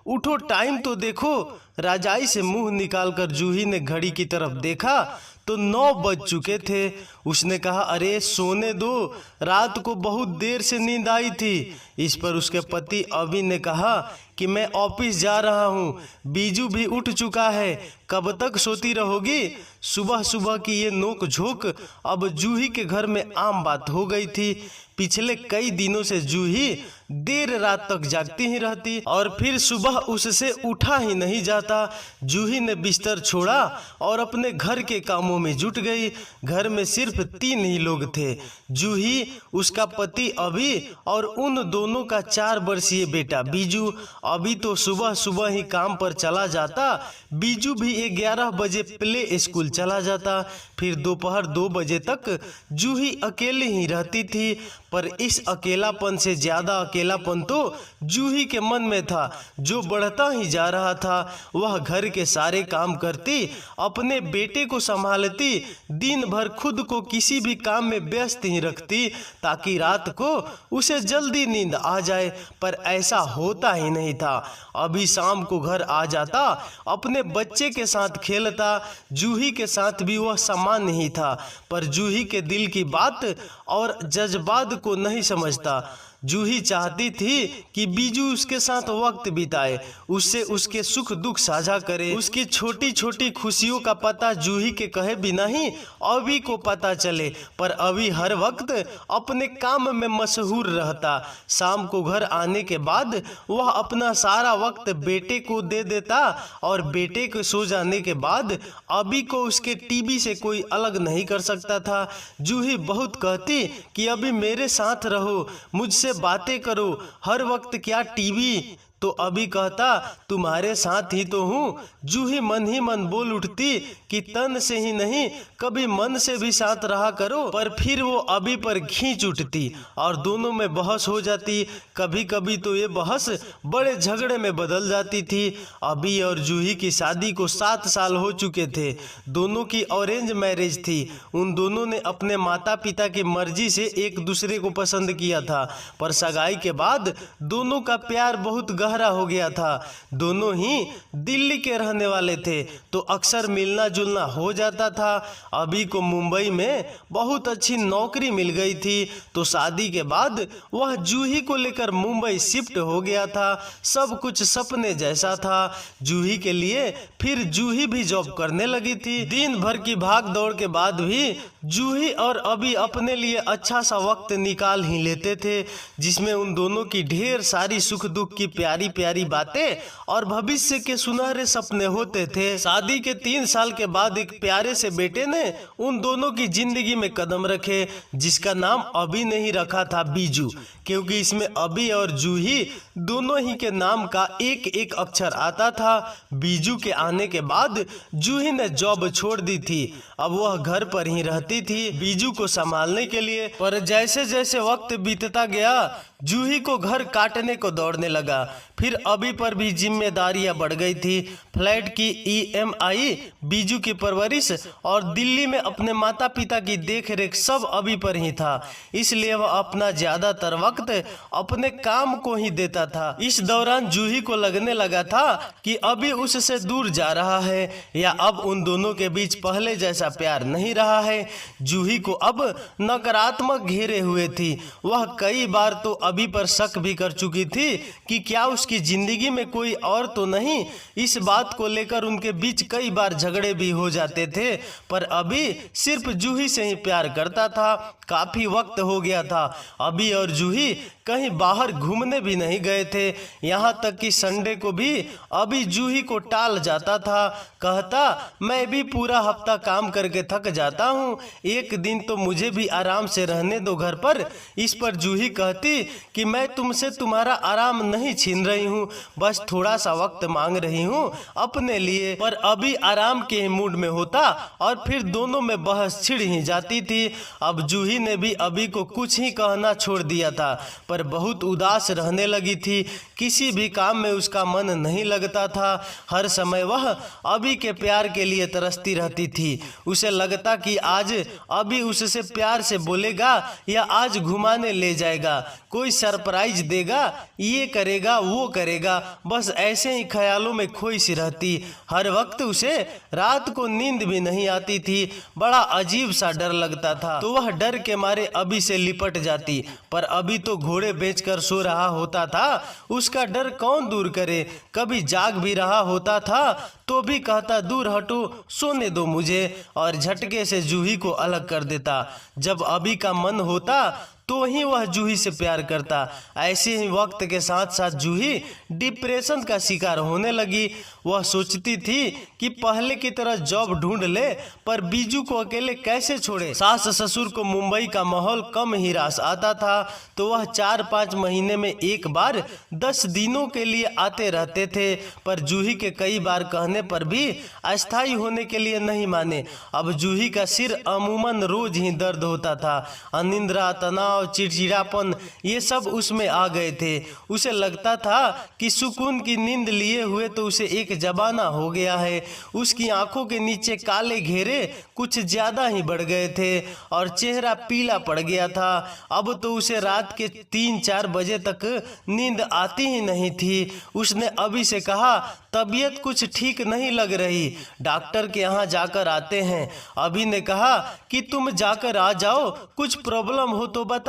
उठो, टाइम तो देखो। राजाई से मुंह निकालकर जूही ने घड़ी की तरफ देखा तो 9 बज चुके थे। उसने कहा, अरे सोने दो, रात को बहुत देर से नींद आई थी। इस पर उसके पति अभी ने कहा कि मैं ऑफिस जा रहा हूँ, बीजू भी उठ चुका है, कब तक सोती रहोगी। सुबह सुबह की ये नोक झोंक अब जूही के घर में आम बात हो गई थी। पिछले कई दिनों से जूही देर रात तक जागती ही रहती और फिर सुबह उससे उठा ही नहीं जाता। जूही ने बिस्तर छोड़ा और अपने घर के कामों में जुट गई। घर में सिर्फ 3 ही लोग थे, जूही, उसका पति अभी और उन दोनों का 4 वर्षीय बेटा बीजू। अभी तो सुबह सुबह ही काम पर चला जाता, बीजू भी 11 बजे प्ले स्कूल चला जाता। फिर दोपहर 2 बजे तक जूही अकेली ही रहती थी। पर इस अकेलापन से ज्यादा अकेलापन तो जूही के मन में था, जो बढ़ता ही जा रहा था। वह घर के सारे काम करती, अपने बेटे को संभालती, दिन भर खुद को किसी भी काम में व्यस्त ही रखती ताकि रात को उसे जल्दी नींद आ जाए। पर ऐसा होता ही नहीं था। अभी शाम को घर आ जाता, अपने बच्चे के साथ खेलता। जूही के साथ भी वह समान ही था, पर जूही के दिल की बात और जज्बात को नहीं समझता। जूही चाहती थी कि बीजू उसके साथ वक्त बिताए, उससे उसके सुख दुख साझा करे। उसकी छोटी छोटी खुशियों का पता जूही के कहे बिना ही अभी को पता चले, पर अभी हर वक्त अपने काम में मशहूर रहता। शाम को घर आने के बाद वह अपना सारा वक्त बेटे को दे देता और बेटे के सो जाने के बाद अभी को उसके टीवी से कोई अलग नहीं कर सकता था। जूही बहुत कहती कि अभी मेरे साथ रहो, मुझसे बातें करो, हर वक्त क्या टीवी। तो अभी कहता, तुम्हारे साथ ही तो हूँ। जूही मन ही मन बोल उठती कि तन से ही नहीं, कभी मन से भी साथ रहा करो। पर फिर वो अभी पर खींच उठती और दोनों में बहस हो जाती। कभी कभी तो ये बहस बड़े झगड़े में बदल जाती थी। अभी और जूही की शादी को 7 साल हो चुके थे। दोनों की ऑरेंज मैरिज थी। उन दोनों ने अपने माता पिता की मर्जी से एक दूसरे को पसंद किया था, पर सगाई के बाद दोनों का प्यार बहुत गहरा हो गया था। दोनों ही दिल्ली के रहने वाले थे, तो अक्सर मिलना जुलना हो जाता था। अभी को मुंबई में बहुत अच्छी नौकरी मिल गई थी, तो शादी के बाद वह जूही को लेकर मुंबई शिफ्ट हो गया था। सब कुछ सपने जैसा था जूही के लिए। फिर जूही भी जॉब करने लगी थी। दिन भर की भाग दौड़ के बाद भी जूही और अभी अपने लिए अच्छा सा वक्त निकाल ही लेते थे, जिसमें उन दोनों की ढेर सारी सुख दुख की प्यारी प्यारी बातें और भविष्य के सुनहरे सपने होते थे। शादी के 3 साल के बाद एक प्यारे से बेटे ने उन दोनों की जिंदगी में कदम रखे, जिसका नाम अभी ने ही रखा था बीजू, क्योंकि इसमें अभी और जूही दोनों ही के नाम का एक एक अक्षर आता था। बीजू के आने के बाद जूही ने जॉब छोड़ दी थी। अब वह घर पर ही रहती थी बीजू को संभालने के लिए। पर जैसे जैसे वक्त बीतता गया, जूही को घर काटने को दौड़ने लगा। फिर अभी पर भी जिम्मेदारियां बढ़ गई थी। फ्लैट की EMI, बीजू की परवरिश और दिल्ली में अपने माता पिता की देखरेख सब अभी पर ही था। इसलिए वह अपना ज्यादातर वक्त अपने काम को ही देता था। इस दौरान जूही को लगने लगा था कि अभी उससे दूर जा रहा है, या अब उन दोनों के बीच पहले जैसा प्यार नहीं रहा है। जूही को अब नकारात्मक घेरे हुए थी। वह कई बार तो अभी पर शक भी कर चुकी थी कि क्या उसकी जिंदगी में कोई और तो नहीं। इस बात को लेकर उनके बीच कई बार झगड़े भी हो जाते थे, पर अभी सिर्फ जूही से ही प्यार करता था। काफी वक्त हो गया था, अभी और जूही कहीं बाहर घूमने भी नहीं गए थे। यहाँ तक कि संडे को भी अभी जूही को टाल जाता था। कहता, मैं भी पूरा हफ्ता काम करके थक जाता हूँ, एक दिन तो मुझे भी आराम से रहने दो घर पर। इस पर जूही कहती कि मैं तुमसे तुम्हारा आराम नहीं छीन रही हूँ, बस थोड़ा सा वक्त मांग रही हूँ अपने लिए। पर अभी आराम के ही मूड में होता और फिर दोनों में बहस छिड़ ही जाती थी। अब जूही ने भी अभी को कुछ ही कहना छोड़ दिया था, पर बहुत उदास रहने लगी थी। किसी भी काम में उसका मन नहीं लगता था। हर समय वह अभी के प्यार के लिए तरसती रहती थी। उसे लगता कि आज अभी उससे प्यार से बोलेगा या आज घुमाने ले जाएगा, कोई सरप्राइज देगा, ये करेगा वो वो करेगा, बस ऐसे ही ख्यालों में खोई सी रहती। हर वक्त उसे रात को नींद भी नहीं आती थी, बड़ा अजीब सा डर लगता था। तो वह डर के मारे अभी से लिपट जाती, पर अभी तो घोड़े बेचकर सो रहा होता था, उसका डर कौन दूर करे। कभी जाग भी रहा होता था तो भी कहता दूर हटो, सोने दो मुझे, और झटके से जूही को अलग कर देता। जब अभी का मन होता तो ही वह जूही से प्यार करता। ऐसे ही वक्त के साथ साथ जूही डिप्रेशन का शिकार होने लगी। वह सोचती थी कि पहले की तरह जॉब ढूंढ ले, पर बीजू को अकेले कैसे छोड़े। सास ससुर को मुंबई का माहौल कम ही रास आता था, तो वह 4-5 महीने में एक बार 10 दिनों के लिए आते रहते थे। पर जूही के कई बार कहने पर भी अस्थायी होने के लिए नहीं माने। अब जूही का सिर अमूमन रोज ही दर्द होता था। अनिंद्रा, तनाव, चिड़चिड़ापन, ये सब उसमें आ गए थे। उसे लगता था कि सुकून की नींद लिए हुए तो उसे एक जमाना हो गया है। उसकी आंखों के नीचे काले घेरे कुछ ज्यादा ही बढ़ गए थे और चेहरा पीला पड़ गया था। अब तो उसे रात के 3-4 बजे तक नींद आती ही नहीं थी। उसने अभी से कहा तबीयत कुछ ठीक नहीं लग रही, डॉक्टर के यहाँ जाकर आते हैं। अभी ने कहा कि तुम जाकर आ जाओ, कुछ प्रॉब्लम हो तो बताना।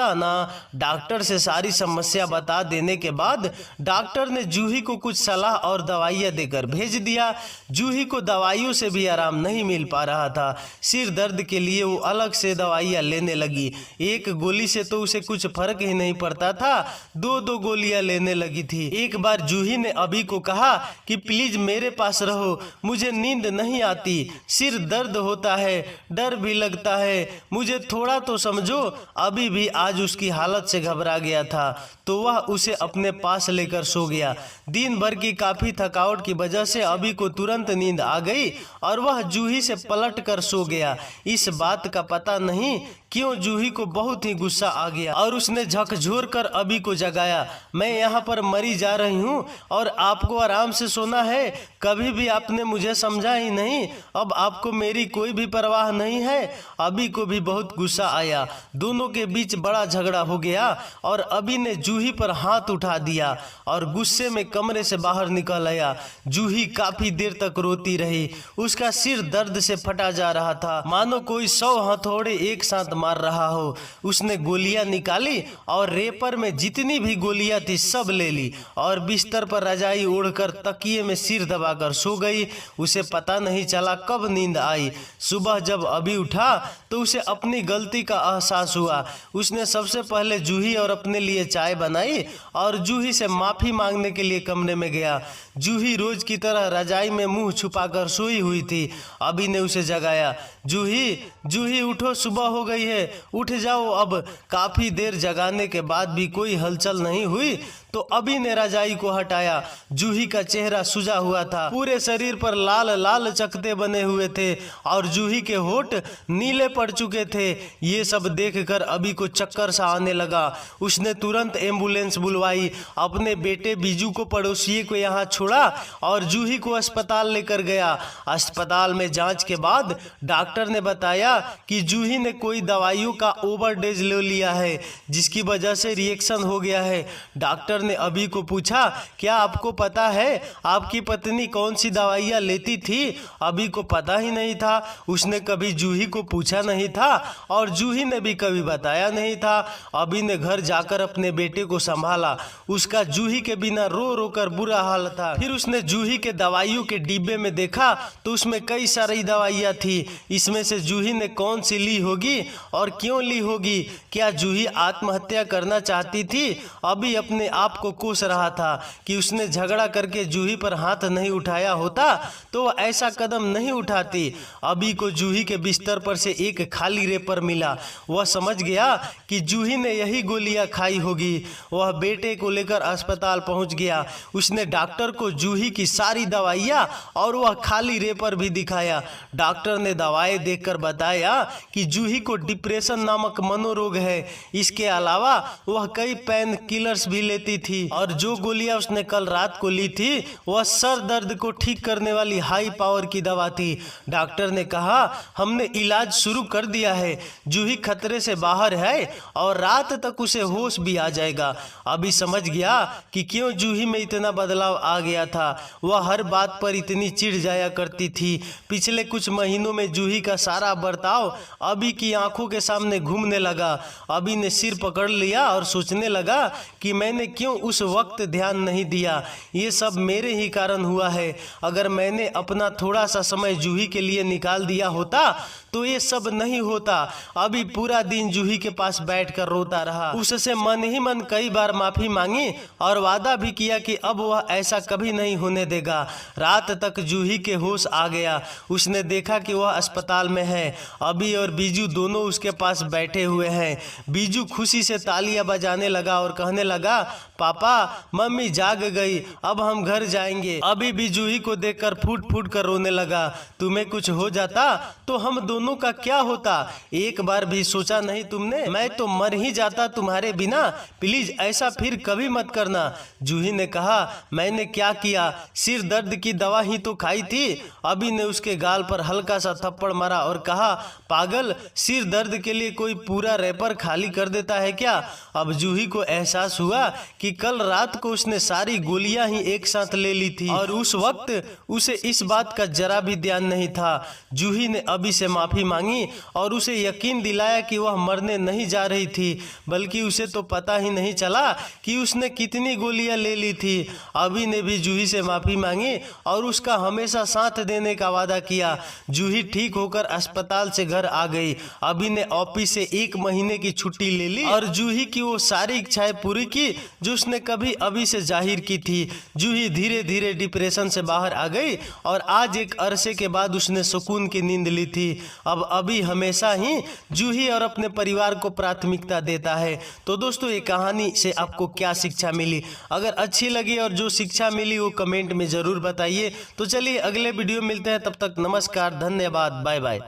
डॉक्टर से सारी समस्या बता देने के बाद डॉक्टर ने जूही को कुछ सलाह और दवाइयाँ देकर भेज दिया। जूही को दवाइयों से भी आराम नहीं मिल पा रहा था। सिर दर्द के लिए वो अलग से दवाइयाँ लेने लगी। एक गोली से तो उसे कुछ फर्क ही नहीं पड़ता था, 2-2 गोलियां लेने लगी थी। एक बार जूही ने अभी को कहा कि प्लीज मेरे पास रहो, मुझे नींद नहीं आती, सिर दर्द होता है, डर भी लगता है, मुझे थोड़ा तो समझो। अभी भी आज उसकी हालत से घबरा गया था, तो वह उसे अपने पास लेकर सो गया। दिन भर की काफी थकावट की वजह से अभी को तुरंत नींद आ गई और वह जूही से पलट कर सो गया। इस बात का पता नहीं क्यों जूही को बहुत ही गुस्सा आ गया और उसने झकझोर कर अभी को जगाया। मैं यहाँ पर मरी जा रही हूँ और आपको आराम से सोना है, कभी भी आपने मुझे समझा ही नहीं। अब आपको मेरी कोई भी परवाह नहीं है। अभी को भी बहुत गुस्सा आया। दोनों के बीच बड़ा झगड़ा हो गया और अभी ने जूही पर हाथ उठा दिया और गुस्से में कमरे से बाहर निकल आया। जूही काफी देर तक रोती रही। उसका सिर दर्द से फटा जा रहा था, मानो कोई 100 हथौड़े एक साथ मार रहा हो। उसने गोलियां निकाली और रेपर में जितनी भी गोलियां थी सब ले ली और बिस्तर पर रजाई ओढ़कर तकिए में सिर दबाकर सो गई। उसे पता नहीं चला कब नींद आई। सुबह जब अभी उठा तो उसे अपनी गलती का एहसास हुआ। उसने सबसे पहले जूही और अपने लिए चाय बनाई और जूही से माफी मांगने के लिए कमरे में गया। जूही रोज की तरह रजाई में मुंह छुपाकर सोई हुई थी। अभी ने उसे जगाया। जूही, जूही उठो, सुबह हो गई है, उठ जाओ। अब काफी देर जगाने के बाद भी कोई हलचल नहीं हुई तो अभी ने रजाई को हटाया। जूही का चेहरा सुजा हुआ था, पूरे शरीर पर लाल लाल चकते बने हुए थे और जूही के होठ नीले पड़ चुके थे। ये सब देखकर अभी को चक्कर सा आने लगा। उसने तुरंत एम्बुलेंस बुलवाई, अपने बेटे बीजू को पड़ोसिए को यहाँ छोड़ा और जूही को अस्पताल लेकर गया। अस्पताल में जांच के बाद डॉक्टर ने बताया कि जूही ने कोई दवाइयों का ओवरडोज ले लिया है, जिसकी वजह से रिएक्शन हो गया है। डॉक्टर ने अभी को पूछा, क्या आपको पता है आपकी पत्नी कौन सी दवाइयाँ लेती थी? अभी को पता ही नहीं था। उसने कभी जूही को पूछा नहीं था और जूही ने भी कभी बताया नहीं था। अभी ने घर जाकर अपने बेटे को संभाला। उसका जूही के बिना रो रो कर बुरा हाल था। फिर उसने जूही के दवाइयों के डिब्बे में देखा तो उसमें कई सारी दवाइयाँ थी। इसमें से जूही ने कौन सी ली होगी और क्यों ली होगी? क्या जूही आत्महत्या करना चाहती थी? अभी अपने आप को कोस रहा था कि उसने झगड़ा करके जूही पर हाथ नहीं उठाया होता तो वह ऐसा कदम नहीं उठाती। अभी को जूही के बिस्तर पर से एक खाली रेपर मिला। वह समझ गया कि जूही ने यही गोलियां खाई होगी। वह बेटे को लेकर अस्पताल पहुंच गया। उसने डॉक्टर को जूही की सारी दवाइयाँ और वह खाली रेपर भी दिखाया। डॉक्टर ने दवाएं देखकर बताया कि जूही को डिप्रेशन नामक मनोरोग है। इसके अलावा वह कई पेन किलर्स भी लेती थी और जो गोलियां उसने कल रात को ली थी वह सर दर्द को ठीक करने वाली हाई पावर की दवा थी। डॉक्टर ने कहा, हमने इलाज शुरू कर दिया है, जूही खतरे से बाहर है और रात तक उसे होश भी आ जाएगा। अभी समझ गया कि क्यों जूही में इतना बदलाव आ गया था। वह हर बात पर इतनी चिढ़ जाया करती थी। पिछले कुछ महीनों में जूही का सारा बर्ताव अभी की आंखों के सामने घूमने लगा। अभी ने सिर पकड़ लिया और सोचने लगा कि मैंने क्यों उस वक्त ध्यान नहीं दिया। ये सब मेरे ही कारण हुआ है। अगर मैंने अपना थोड़ा सा समय जूही के लिए निकाल दिया होता तो ये सब नहीं होता। अभी पूरा दिन जूही के पास बैठकर रोता रहा। उससे मन ही मन कई बार माफी मांगी और वादा भी किया कि अब वह ऐसा कभी नहीं होने देगा। रात तक जूही के होश आ गया। उसने देखा कि वह अस्पताल में है। अभी और बीजू दोनों उसके पास बैठे हुए हैं। बीजू खुशी से तालियां बजाने लगा और कहने लगा, पापा मम्मी जाग गई, अब हम घर जाएंगे। अभी भी जूही को देखकर फूट फूट कर रोने लगा। तुम्हें कुछ हो जाता तो हम दोनों का क्या होता? एक बार भी सोचा नहीं तुमने? मैं तो मर ही जाता तुम्हारे बिना। प्लीज ऐसा फिर कभी मत करना। जूही ने कहा, मैंने क्या किया? सिर दर्द की दवा ही तो खाई थी। अभी ने उसके गाल पर हल्का सा थप्पड़ मारा और कहा, पागल, सिर दर्द के लिए कोई पूरा रैपर खाली कर देता है क्या? अब जूही को एहसास हुआ कि कल रात को उसने सारी गोलियां ही एक साथ ले ली थी और उस वक्त उसे इस बात का जरा भी ध्यान नहीं था। जूही ने अभी से माफी मांगी और उसे यकीन दिलाया कि वह मरने नहीं जा रही थी, बल्कि उसे तो पता ही नहीं चला कि उसने कितनी गोलियां ले ली थी। अभी ने भी जूही से माफी मांगी और उसका हमेशा साथ देने का वादा किया। जूही ठीक होकर अस्पताल से घर आ गई। अभी ने ऑफिस से 1 महीने की छुट्टी ले ली और जूही की वो सारी इच्छाएं पूरी की जो उसने कभी अभी से जाहिर की थी। जूही धीरे धीरे डिप्रेशन से बाहर आ गई और आज एक अरसे के बाद उसने सुकून की नींद ली थी। अब अभी हमेशा ही जूही और अपने परिवार को प्राथमिकता देता है। तो दोस्तों, ये कहानी से आपको क्या शिक्षा मिली? अगर अच्छी लगी और जो शिक्षा मिली वो कमेंट में जरूर बताइए। तो चलिए अगले वीडियो मिलते हैं, तब तक नमस्कार, धन्यवाद, बाय बाय।